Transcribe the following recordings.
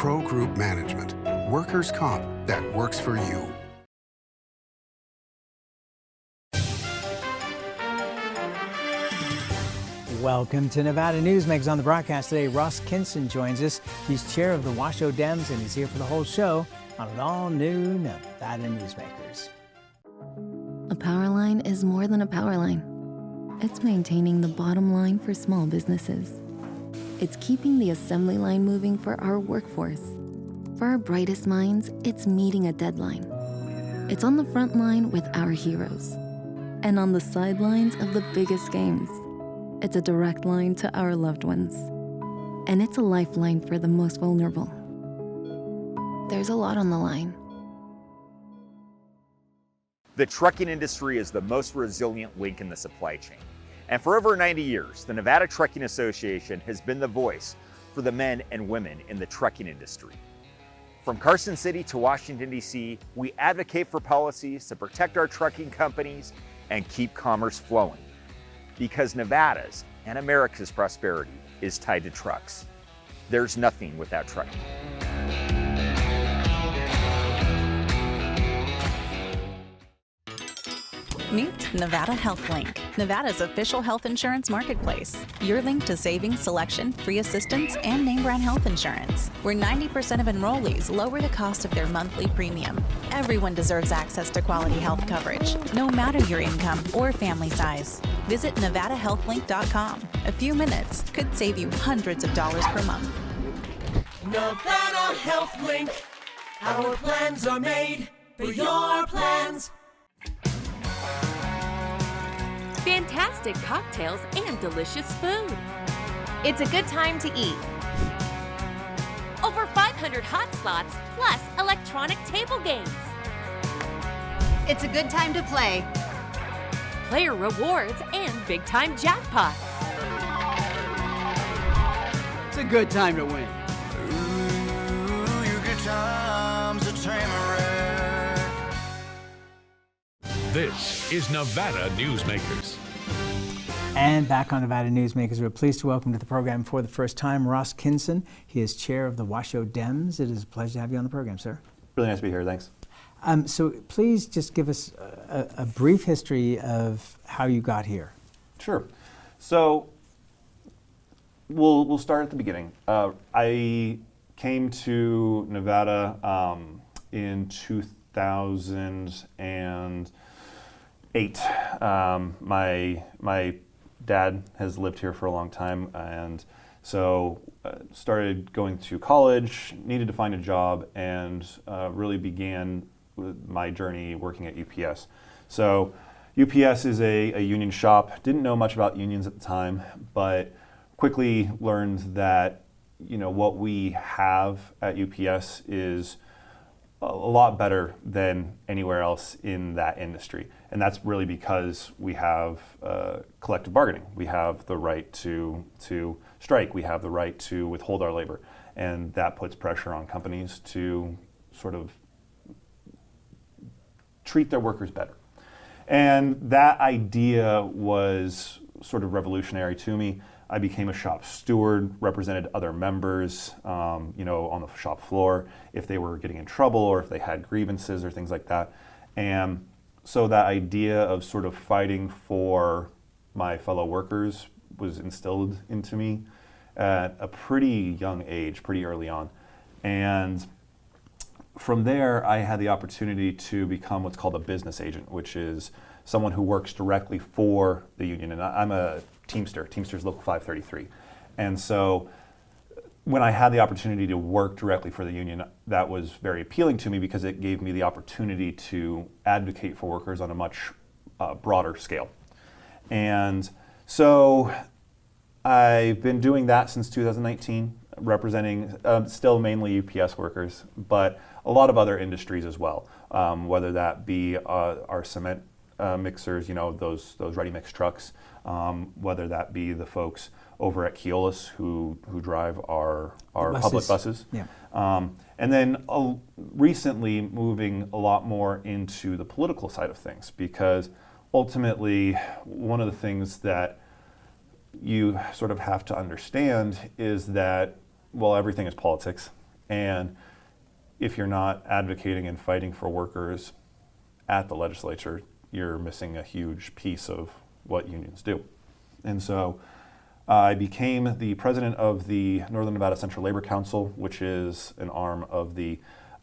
Pro Group Management. Workers' comp that works for you. Welcome to Nevada Newsmakers. On the broadcast today, Ross Kinson joins us. He's chair of the Washoe Dems, and he's here for the whole show on an all-new Nevada Newsmakers. A power line is more than a power line. It's maintaining the bottom line for small businesses. It's keeping the assembly line moving for our workforce. For our brightest minds, it's meeting a deadline. It's on the front line with our heroes. And on the sidelines of the biggest games. It's a direct line to our loved ones. And it's a lifeline for the most vulnerable. There's a lot on the line. The trucking industry is the most resilient link in the supply chain. And for over 90 years, the Nevada Trucking Association has been the voice for the men and women in the trucking industry. From Carson City to Washington, D.C., we advocate for policies to protect our trucking companies and keep commerce flowing. Because Nevada's and America's prosperity is tied to trucks. There's nothing without trucking. Meet Nevada Health Link, Nevada's official health insurance marketplace. Your link to savings, selection, free assistance, and name brand health insurance, where 90% of enrollees lower the cost of their monthly premium. Everyone deserves access to quality health coverage, no matter your income or family size. Visit NevadaHealthLink.com. A few minutes could save you hundreds of dollars per month. Nevada Health Link. Our plans are made for your plans. Fantastic cocktails and delicious food. It's a good time to eat. Over 500 hot slots, plus electronic table games. It's a good time to play. Player rewards and big-time jackpots. It's a good time to win. Ooh, your good time's a train wreck. This is Nevada Newsmakers. And back on Nevada Newsmakers, we're pleased to welcome to the program for the first time Ross Kinson. He is chair of the Washoe Dems. It is a pleasure to have you on the program, sir. Really nice to be here, thanks. So please just give us a brief history of how you got here. Sure. So we'll start at the beginning. I came to Nevada in 2008. My dad has lived here for a long time, and so started going to college, needed to find a job, and really began my journey working at UPS. So UPS is a union shop. Didn't know much about unions at the time, but quickly learned that what we have at UPS is a lot better than anywhere else in that industry. And that's really because we have collective bargaining. We have the right to strike. We have the right to withhold our labor. And that puts pressure on companies to sort of treat their workers better. And that idea was sort of revolutionary to me. I became a shop steward, represented other members, on the shop floor if they were getting in trouble or if they had grievances or things like that. And so that idea of sort of fighting for my fellow workers was instilled into me at a pretty young age, pretty early on. And from there, I had the opportunity to become what's called a business agent, which is someone who works directly for the union. And I'm a Teamster. Teamster's Local 533. And so when I had the opportunity to work directly for the union, that was very appealing to me because it gave me the opportunity to advocate for workers on a much broader scale. And so I've been doing that since 2019, representing still mainly UPS workers, but a lot of other industries as well, whether that be our cement mixers, those ready mix trucks, whether that be the folks over at Keolis who drive our public buses. Yeah. And then recently moving a lot more into the political side of things, because ultimately one of the things that you sort of have to understand is that, well, everything is politics, And if you're not advocating and fighting for workers at the legislature, you're missing a huge piece of what unions do. And so I became the president of the Northern Nevada Central Labor Council, which is an arm of the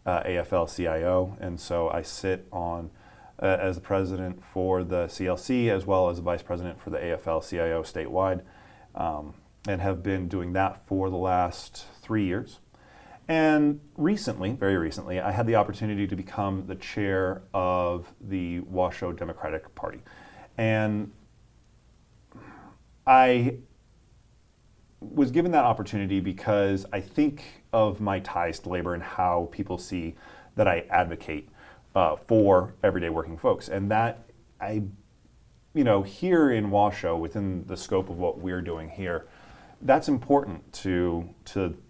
AFL-CIO. And so I sit on as the president for the CLC as well as the vice president for the AFL-CIO statewide, and have been doing that for the last 3 years. And recently, very recently, I had the opportunity to become the chair of the Washoe Democratic Party. And I was given that opportunity because I think of my ties to labor and how people see that I advocate for everyday working folks. And that here in Washoe, within the scope of what we're doing here, that's important to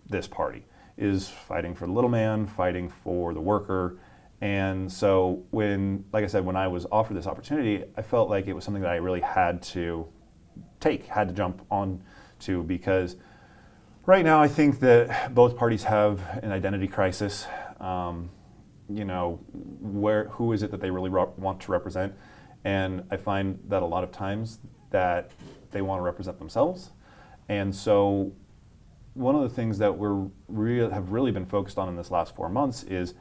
this party, is fighting for the little man, fighting for the worker. And so when I was offered this opportunity, I felt like it was something that I really had to jump on to, because right now I think that both parties have an identity crisis. Who is it that they really want to represent? And I find that a lot of times that they want to represent themselves. And so one of the things that have really been focused on in this last 4 months is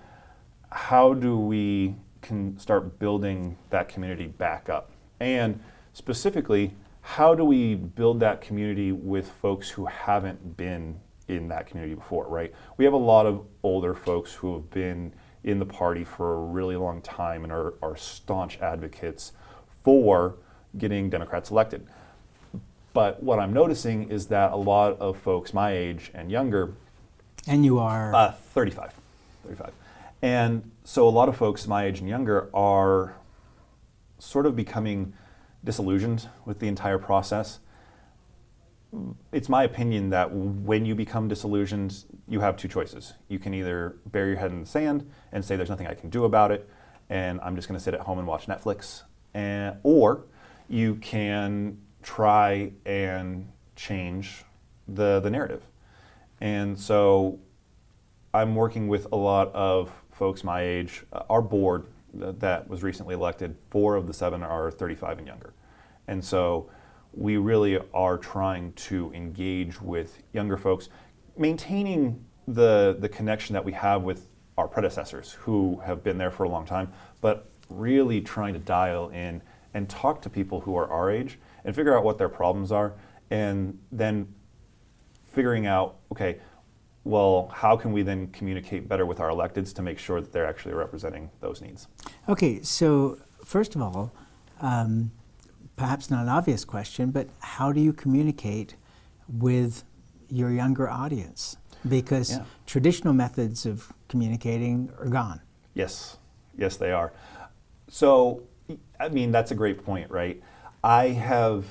how do we can start building that community back up? And specifically, how do we build that community with folks who haven't been in that community before, right? We have a lot of older folks who have been in the party for a really long time and are staunch advocates for getting Democrats elected. But what I'm noticing is that a lot of folks my age and younger. And you are? 35. And so a lot of folks my age and younger are sort of becoming disillusioned with the entire process. It's my opinion that when you become disillusioned, you have two choices. You can either bury your head in the sand and say there's nothing I can do about it, and I'm just going to sit at home and watch Netflix, or you can try and change the narrative. And so I'm working with a lot of folks my age. Our board that was recently elected, 4 of the 7 are 35 and younger. And so we really are trying to engage with younger folks, maintaining the connection that we have with our predecessors who have been there for a long time, but really trying to dial in and talk to people who are our age and figure out what their problems are, and then figuring out, okay, well, how can we then communicate better with our electeds to make sure that they're actually representing those needs? Okay, so first of all, perhaps not an obvious question, but how do you communicate with your younger audience? Because traditional methods of communicating are gone. Yes, they are. So, I mean, that's a great point, right? I have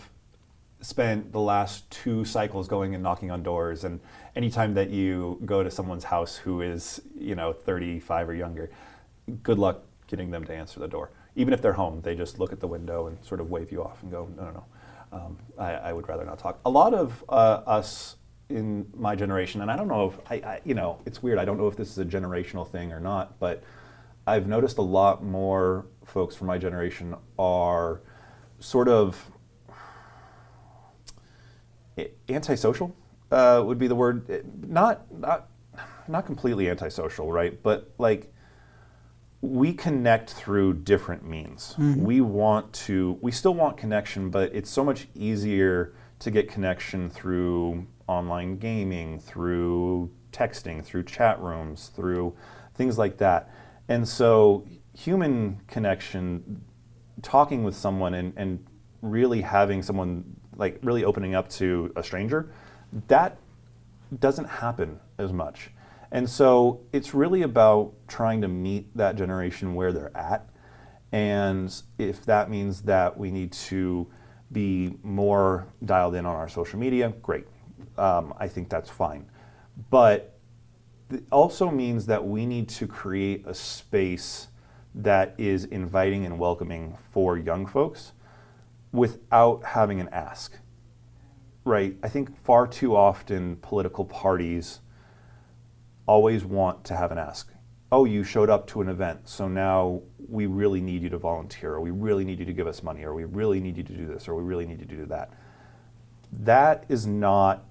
spent the last 2 cycles going and knocking on doors, and anytime that you go to someone's house who is, 35 or younger, good luck getting them to answer the door. Even if they're home, they just look at the window and sort of wave you off and go, no. I would rather not talk. A lot of us in my generation, and I don't know if, it's weird, I don't know if this is a generational thing or not, but I've noticed a lot more folks from my generation are sort of antisocial, would be the word. Not completely antisocial, right? But like, we connect through different means. Mm-hmm. We still want connection, but it's so much easier to get connection through online gaming, through texting, through chat rooms, through things like that. And so human connection, talking with someone and really having someone, like really opening up to a stranger, that doesn't happen as much. And so it's really about trying to meet that generation where they're at. And if that means that we need to be more dialed in on our social media, great. I think that's fine. But it also means that we need to create a space that is inviting and welcoming for young folks without having an ask, right? I think far too often political parties always want to have an ask. Oh, you showed up to an event, so now we really need you to volunteer, or we really need you to give us money, or we really need you to do this, or we really need you to do that. That is not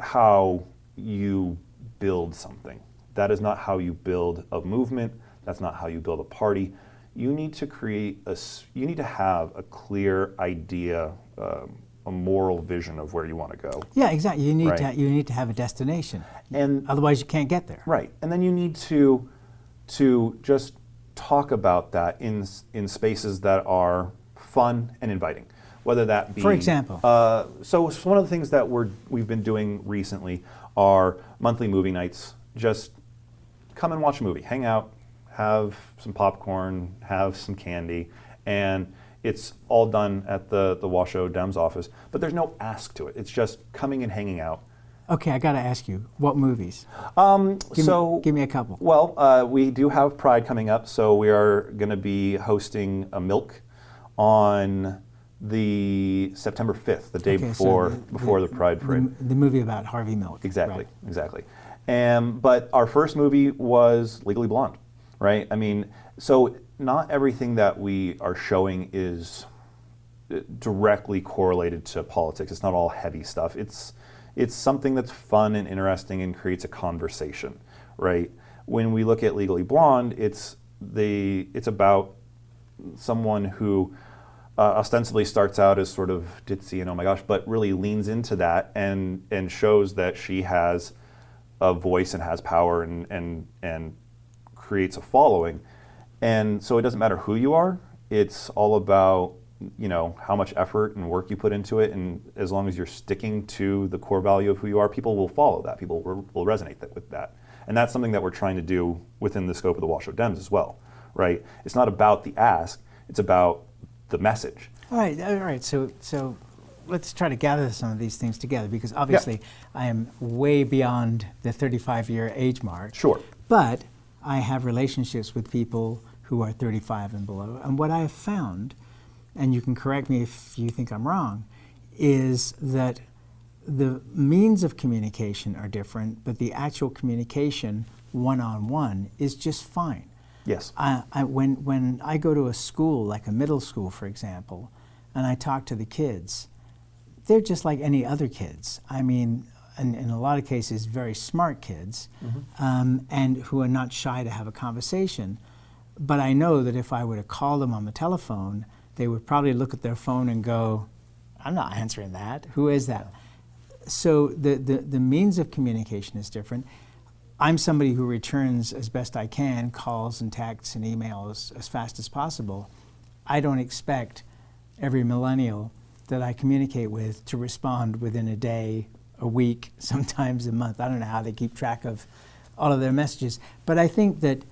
how you build something. That is not how you build a movement. That's not how you build a party. You need to you need to have a clear idea, a moral vision of where you want to go. Yeah, exactly. You need right? you need to have a destination, and otherwise you can't get there. Right, and then you need to just talk about that in spaces that are fun and inviting, whether that be. For example. So one of the things that we've been doing recently are monthly movie nights. Just come and watch a movie, hang out, have some popcorn, have some candy, and it's all done at the Washoe Dems office, but there's no ask to it. It's just coming and hanging out. Okay, I got to ask you, what movies? Give me a couple. Well, we do have Pride coming up, so we are going to be hosting a Milk on the September 5th, the day before the Pride Parade. The movie about Harvey Milk. Exactly, right. exactly. But our first movie was Legally Blonde, right? I mean, so not everything that we are showing is directly correlated to politics. It's not all heavy stuff. It's something that's fun and interesting and creates a conversation, right? When we look at Legally Blonde, it's about someone who ostensibly starts out as sort of ditzy and oh my gosh, but really leans into that and shows that she has a voice and has power and creates a following. And so it doesn't matter who you are, it's all about, you know, how much effort and work you put into it, and as long as you're sticking to the core value of who you are, people will follow that, people will resonate with that. And that's something that we're trying to do within the scope of the Washoe Dems as well, right? It's not about the ask, it's about the message. All right. So let's try to gather some of these things together, because obviously I am way beyond the 35-year age mark. Sure. But I have relationships with people who are 35 and below, and what I have found, and you can correct me if you think I'm wrong, is that the means of communication are different, but the actual communication one-on-one is just fine. Yes. When I go to a school, like a middle school, for example, and I talk to the kids, they're just like any other kids. I mean, in a lot of cases, very smart kids, and who are not shy to have a conversation. But I know that if I were to call them on the telephone, they would probably look at their phone and go, I'm not answering that. Who is that? So the means of communication is different. I'm somebody who returns as best I can calls and texts and emails as fast as possible. I don't expect every millennial that I communicate with to respond within a day, a week, sometimes a month. I don't know how they keep track of all of their messages. But I think that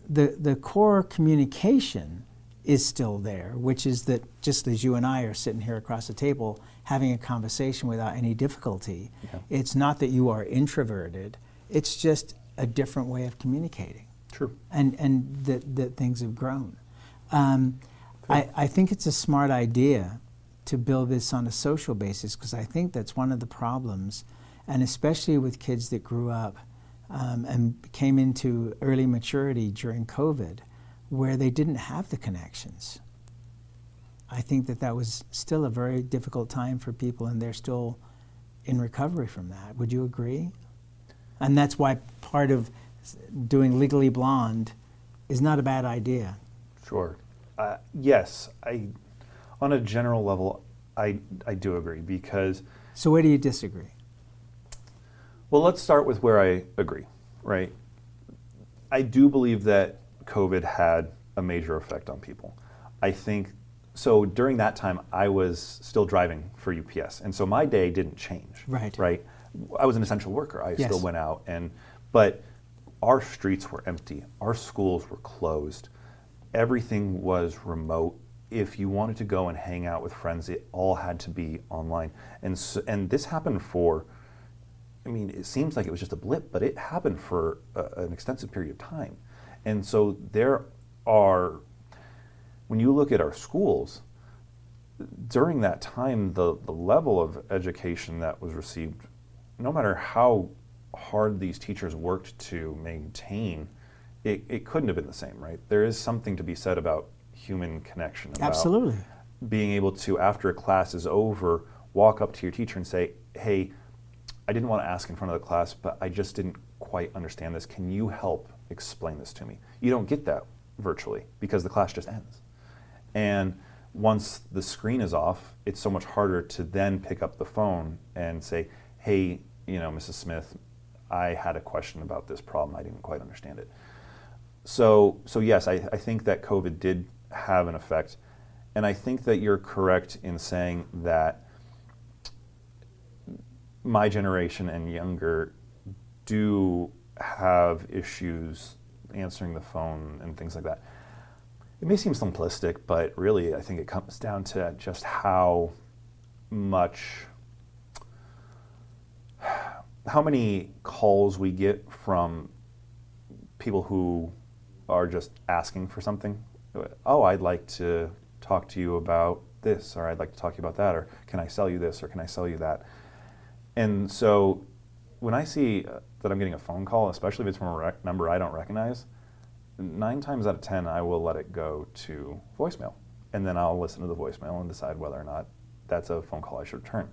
the core communication is still there, which is that just as you and I are sitting here across the table having a conversation without any difficulty, it's not that you are introverted, it's just a different way of communicating. True. And that things have grown. I think it's a smart idea to build this on a social basis, because I think that's one of the problems, and especially with kids that grew up and came into early maturity during COVID, where they didn't have the connections. I think that was still a very difficult time for people, and they're still in recovery from that. Would you agree? And that's why part of doing Legally Blonde is not a bad idea. Sure. Yes, on a general level, I do agree, because... So where do you disagree? Well, let's start with where I agree, right? I do believe that COVID had a major effect on people. I think, so during that time, I was still driving for UPS, and so my day didn't change. Right. Right? I was an essential worker. I still went out, but our streets were empty. Our schools were closed. Everything was remote. If you wanted to go and hang out with friends, it all had to be online. And this happened for, I mean, it seems like it was just a blip, but it happened for an extensive period of time. And so when you look at our schools, during that time, the level of education that was received, no matter how hard these teachers worked to maintain, it couldn't have been the same, right? There is something to be said about human connection. About Absolutely. being able to, after a class is over, walk up to your teacher and say, hey, I didn't want to ask in front of the class, but I just didn't quite understand this. Can you help explain this to me? You don't get that virtually because the class just ends. And once the screen is off, it's so much harder to then pick up the phone and say, hey, Mrs. Smith, I had a question about this problem. I didn't quite understand it. So yes, I think that COVID did have an effect. And I think that you're correct in saying that my generation and younger do have issues answering the phone and things like that. It may seem simplistic, but really I think it comes down to just how many calls we get from people who are just asking for something. Oh, I'd like to talk to you about this, or I'd like to talk to you about that, or can I sell you this, or can I sell you that? And so when I see that I'm getting a phone call, especially if it's from a number I don't recognize, 9 times out of 10 I will let it go to voicemail. And then I'll listen to the voicemail and decide whether or not that's a phone call I should return.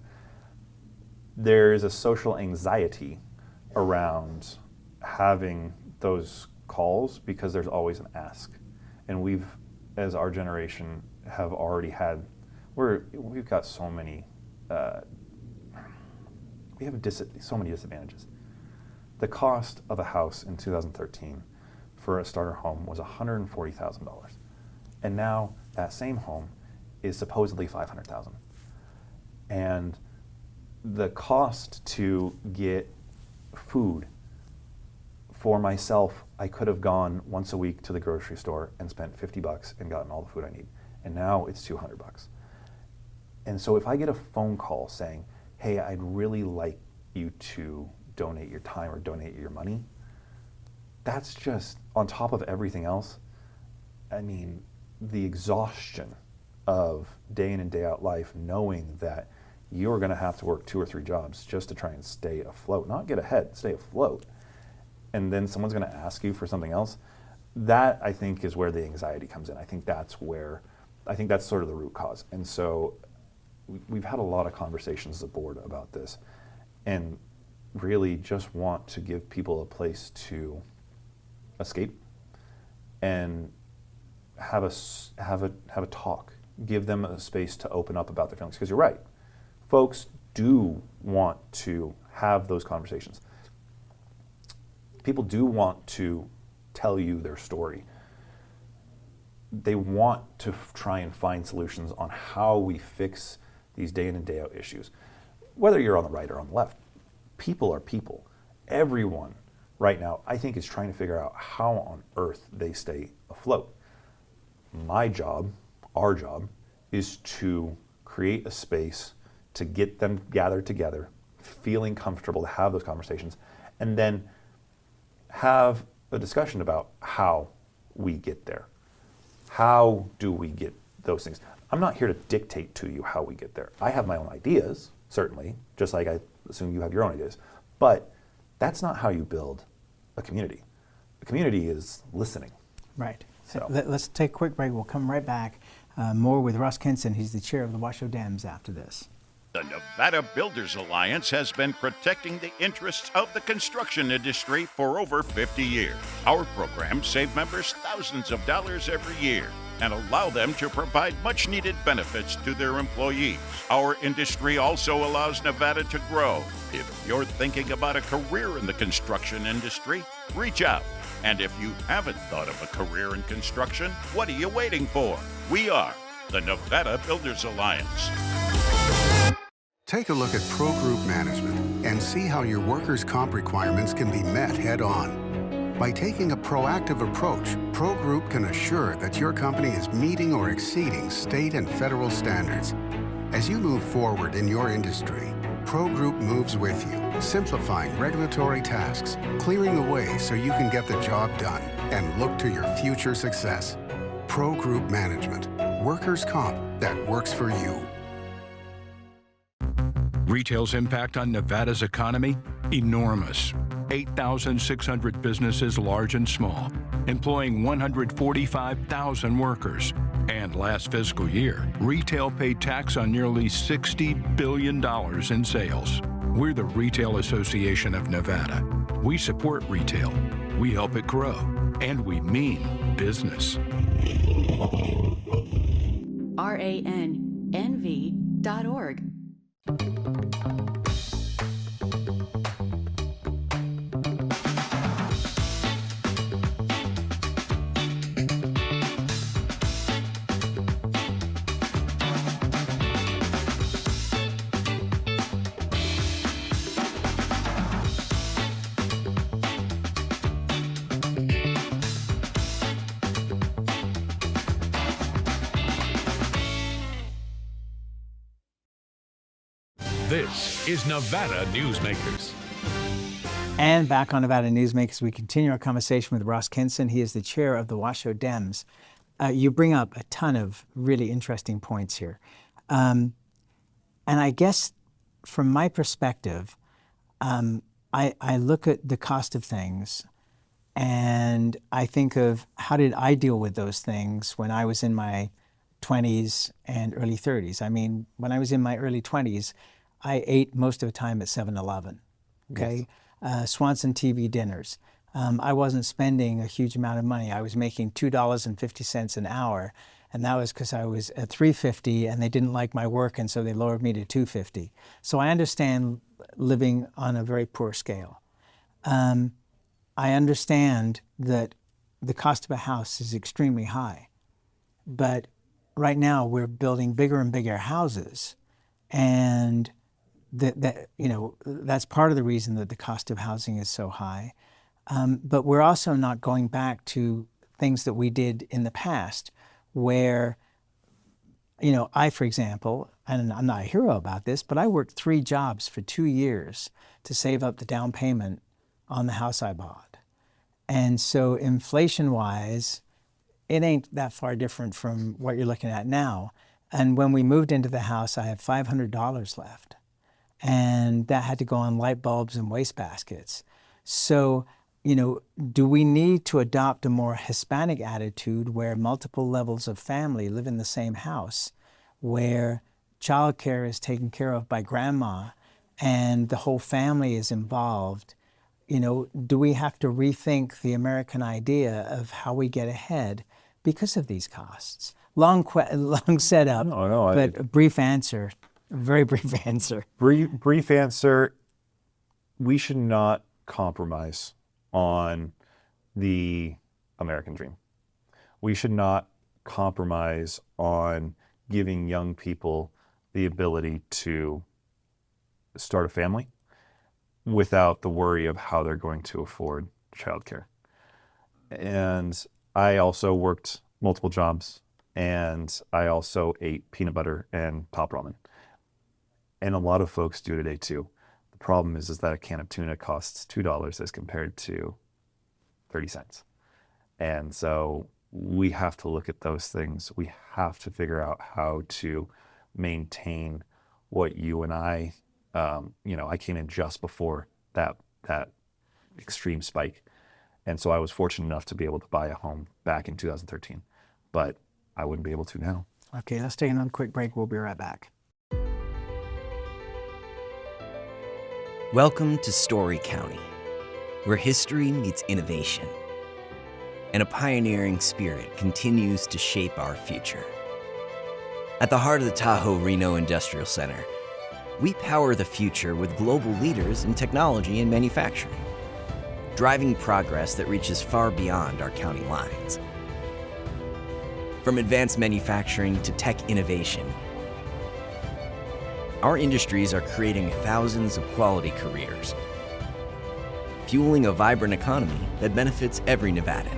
There is a social anxiety around having those calls because there's always an ask. And we've, as our generation, have already had, we've got so many, we have so many disadvantages. The cost of a house in 2013 for a starter home was $140,000. And now that same home is supposedly $500,000. And the cost to get food for myself, I could have gone once a week to the grocery store and spent $50 and gotten all the food I need. And now it's $200. And so if I get a phone call saying, hey, I'd really like you to donate your time or donate your money, that's just, on top of everything else, I mean, the exhaustion of day in and day out life, knowing that you're going to have to work 2 or 3 jobs just to try and stay afloat, not get ahead, stay afloat. And then someone's going to ask you for something else. That, I think, is where the anxiety comes in. I think that's sort of the root cause. And so we've had a lot of conversations as a board about this, and really just want to give people a place to escape and have a talk, give them a space to open up about their feelings. Because you're right, folks do want to have those conversations. People do want to tell you their story. They want to try and find solutions on how we fix these day in and day out issues. Whether you're on the right or on the left, people are people. Everyone right now, I think, is trying to figure out how on earth they stay afloat. My job, our job, is to create a space to get them gathered together, feeling comfortable to have those conversations, and then have a discussion about how we get there. How do we get those things? I'm not here to dictate to you how we get there. I have my own ideas, certainly, just like I assume you have your own ideas. But that's not how you build a community. A community is listening. Right. So Let's take a quick break. We'll come right back. More with Russ Kinson. He's the chair of the Washoe Dems after this. The Nevada Builders Alliance has been protecting the interests of the construction industry for over 50 years. Our programs save members thousands of dollars every year and allow them to provide much-needed benefits to their employees. Our industry also allows Nevada to grow. If you're thinking about a career in the construction industry, reach out. And if you haven't thought of a career in construction, what are you waiting for? We are the Nevada Builders Alliance. Take a look at Pro Group Management and see how your workers' comp requirements can be met head-on. By taking a proactive approach, Pro Group can assure that your company is meeting or exceeding state and federal standards. As you move forward in your industry, Pro Group moves with you, simplifying regulatory tasks, clearing the way so you can get the job done and look to your future success. Pro Group Management, workers' comp that works for you. Retail's impact on Nevada's economy Enormous. 8,600 businesses, large and small, employing 145,000 workers. And last fiscal year, retail paid tax on nearly $60 billion in sales. We're the Retail Association of Nevada. We support retail, we help it grow, and we mean business. RANNV.org. This is Nevada Newsmakers. And back on Nevada Newsmakers, we continue our conversation with Ross Kinson. He is the chair of the Washoe Dems. You bring up a ton of really interesting points here. And I guess from my perspective, I look at the cost of things and I think of how did I deal with those things when I was in my 20s and early 30s. I mean, when I was in my early 20s, I ate most of the time at 7-Eleven, okay? Yes. Swanson TV dinners. I wasn't spending a huge amount of money. I was making $2.50 an hour, and that was because I was at $3.50 and they didn't like my work, and so they lowered me to $2.50. So I understand living on a very poor scale. I understand that the cost of a house is extremely high, but right now we're building bigger and bigger houses, and that's part of the reason that the cost of housing is so high. But we're also not going back to things that we did in the past where, I, for example, and I'm not a hero about this, but I worked 3 jobs for 2 years to save up the down payment on the house I bought. And so inflation-wise, it ain't that far different from what you're looking at now. And when we moved into the house, I had $500 left. And that had to go on light bulbs and wastebaskets. So, do we need to adopt a more Hispanic attitude where multiple levels of family live in the same house, where childcare is taken care of by grandma and the whole family is involved? Do we have to rethink the American idea of how we get ahead because of these costs? Long setup, but a brief answer. A very brief answer. Brief answer, we should not compromise on the American dream. We should not compromise on giving young people the ability to start a family without the worry of how they're going to afford childcare. And I also worked multiple jobs, and I also ate peanut butter and pop ramen. And a lot of folks do today too. The problem is that a can of tuna costs $2 as compared to 30 cents. And so we have to look at those things. We have to figure out how to maintain what you and I came in just before that extreme spike. And so I was fortunate enough to be able to buy a home back in 2013, but I wouldn't be able to now. Okay, let's take another quick break. We'll be right back. Welcome to Story County, where history meets innovation, and a pioneering spirit continues to shape our future. At the heart of the Tahoe Reno Industrial Center, we power the future with global leaders in technology and manufacturing, driving progress that reaches far beyond our county lines. From advanced manufacturing to tech innovation, our industries are creating thousands of quality careers, fueling a vibrant economy that benefits every Nevadan.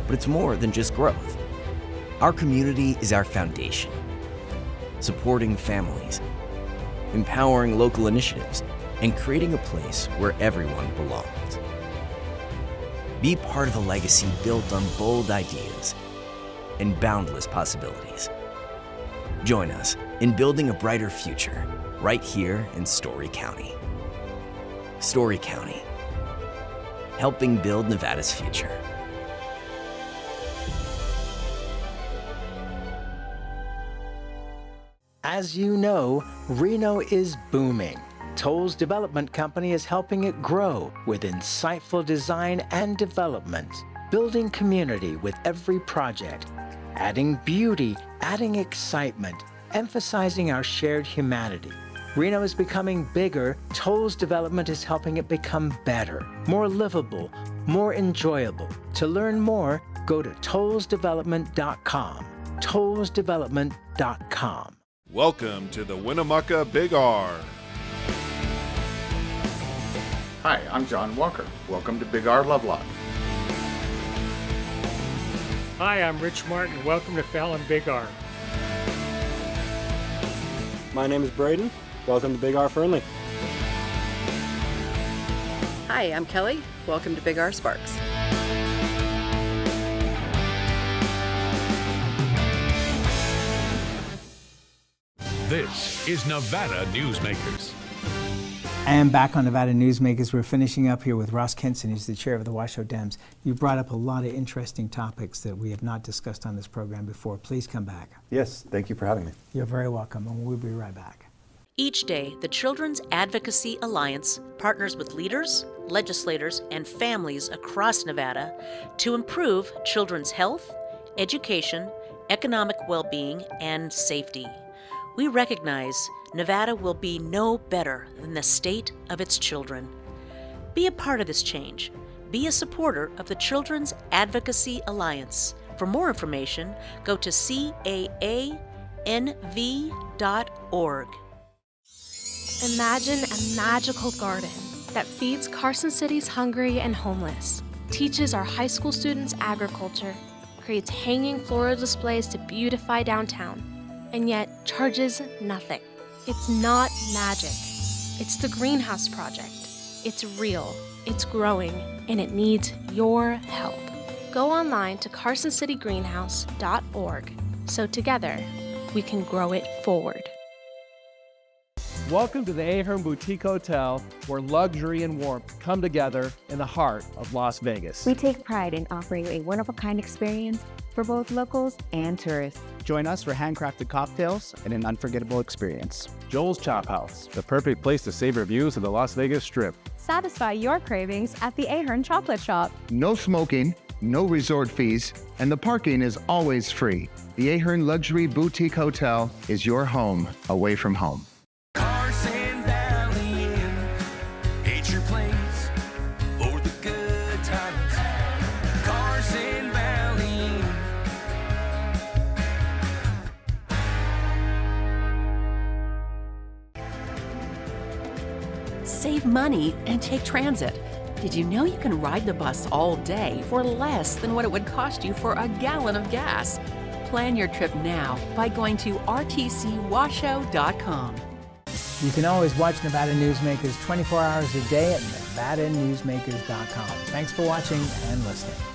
But it's more than just growth. Our community is our foundation, supporting families, empowering local initiatives, and creating a place where everyone belongs. Be part of a legacy built on bold ideas and boundless possibilities. Join us in building a brighter future right here in Story County. Story County, helping build Nevada's future. As you know, Reno is booming. Toll's development company is helping it grow with insightful design and development, building community with every project, adding beauty, adding excitement, emphasizing our shared humanity. Reno is becoming bigger. Toll's development is helping it become better, more livable, more enjoyable. To learn more, go to tollsdevelopment.com. tollsdevelopment.com. Welcome to the Winnemucca Big R. Hi, I'm John Walker. Welcome to Big R Lovelock. Hi, I'm Rich Martin. Welcome to Fallon Big R. My name is Braden. Welcome to Big R Fernley. Hi, I'm Kelly. Welcome to Big R Sparks. This is Nevada Newsmakers. And back on Nevada Newsmakers, we're finishing up here with Ross Kinson, who's the chair of the Washoe Dems. You brought up a lot of interesting topics that we have not discussed on this program before. Please come back. Yes, thank you for having me. You're very welcome, and we'll be right back. Each day, the Children's Advocacy Alliance partners with leaders, legislators, and families across Nevada to improve children's health, education, economic well-being, and safety. We recognize Nevada will be no better than the state of its children. Be a part of this change. Be a supporter of the Children's Advocacy Alliance. For more information, go to caanv.org. Imagine a magical garden that feeds Carson City's hungry and homeless, teaches our high school students agriculture, creates hanging floral displays to beautify downtown, and yet charges nothing. It's not magic. It's the Greenhouse Project. It's real, it's growing, and it needs your help. Go online to carsоncitygreenhouse.org so together we can grow it forward. Welcome to the Ahern Boutique Hotel, where luxury and warmth come together in the heart of Las Vegas. We take pride in offering a one-of-a-kind experience for both locals and tourists. Join us for handcrafted cocktails and an unforgettable experience. Joel's Chop House, the perfect place to savor views of the Las Vegas Strip. Satisfy your cravings at the Ahern Chocolate Shop. No smoking, no resort fees, and the parking is always free. The Ahern Luxury Boutique Hotel is your home away from home. Save money and take transit. Did you know you can ride the bus all day for less than what it would cost you for a gallon of gas? Plan your trip now by going to rtcwashoe.com. You can always watch Nevada Newsmakers 24 hours a day at nevadanewsmakers.com. Thanks for watching and listening.